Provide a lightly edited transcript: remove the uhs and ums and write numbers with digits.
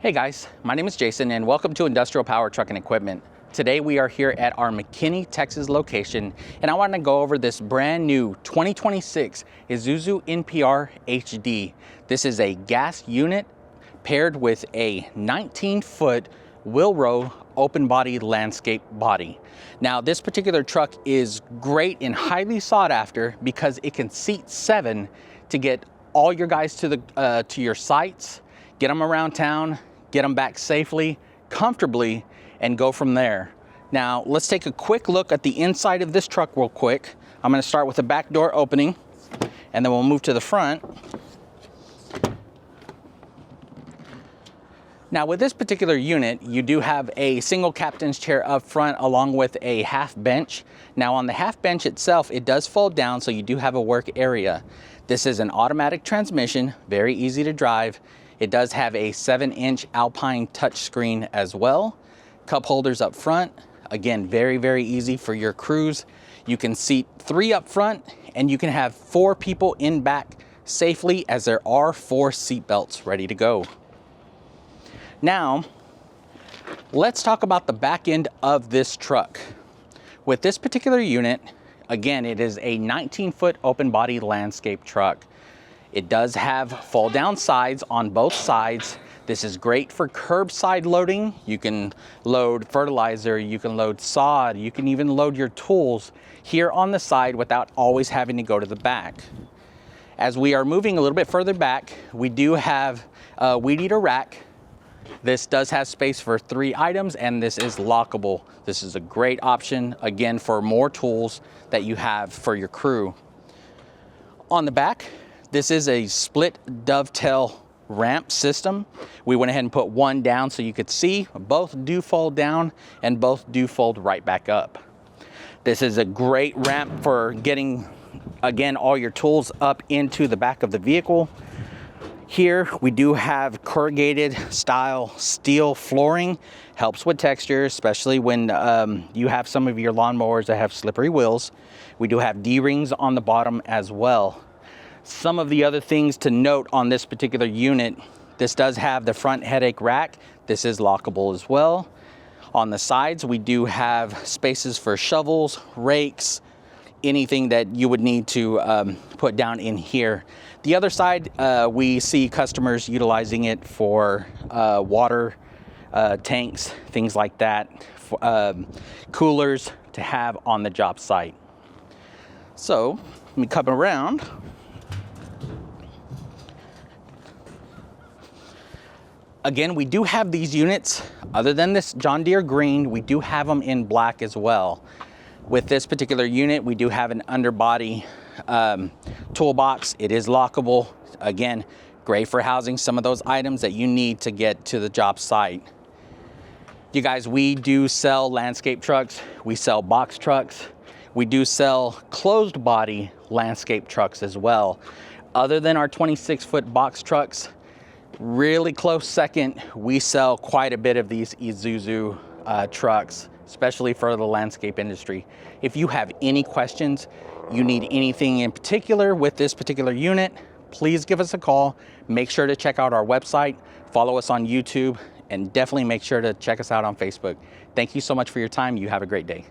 Hey guys, my name is Jason and welcome to Industrial Power Truck and Equipment. Today we are here at our McKinney, Texas location, and I want to go over this brand new 2026 Isuzu NPR-HD. This is a gas unit paired with a 19-foot Wil-Ro open body landscape body. Now this particular truck is great and highly sought after because it can seat 7 to get all your guys to your sites, get them around town, get them back safely, comfortably, and go from there. Now, let's take a quick look at the inside of this truck real quick. I'm gonna start with the back door opening, and then we'll move to the front. Now, with this particular unit, you do have a single captain's chair up front along with a half bench. Now, on the half bench itself, it does fold down, so you do have a work area. This is an automatic transmission, very easy to drive. It does have a 7-inch Alpine touchscreen as well. Cup holders up front. Again, very, very easy for your cruise. You can seat 3 up front and you can have 4 people in back safely, as there are 4 seat belts ready to go. Now, let's talk about the back end of this truck. With this particular unit, again, it is a 19-foot open body landscape truck. It does have fold down sides on both sides. This is great for curbside loading. You can load fertilizer, you can load sod, you can even load your tools here on the side without always having to go to the back. As we are moving a little bit further back, we do have a weed eater rack. This does have space for 3 items and this is lockable. This is a great option, again, for more tools that you have for your crew. On the back, this is a split dovetail ramp system. We went ahead and put one down so you could see. Both do fold down and both do fold right back up. This is a great ramp for getting, again, all your tools up into the back of the vehicle. Here we do have corrugated style steel flooring. Helps with texture, especially when you have some of your lawnmowers that have slippery wheels. We do have D-rings on the bottom as well. Some of the other things to note on this particular unit, this does have the front headache rack. This is lockable as well. On the sides, we do have spaces for shovels, rakes, anything that you would need to put down in here. The other side, we see customers utilizing it for water tanks, things like that, coolers to have on the job site. So let me come around. Again, we do have these units, other than this John Deere green, we do have them in black as well. With this particular unit, we do have an underbody toolbox. It is lockable. Again, great for housing some of those items that you need to get to the job site. You guys, we do sell landscape trucks. We sell box trucks. We do sell closed body landscape trucks as well. Other than our 26-foot box trucks, really close second, we sell quite a bit of these Isuzu trucks, especially for the landscape industry. If you have any questions, you need anything in particular with this particular unit, please give us a call. Make sure to check out our website, follow us on YouTube, and definitely make sure to check us out on Facebook. Thank you so much for your time. You have a great day.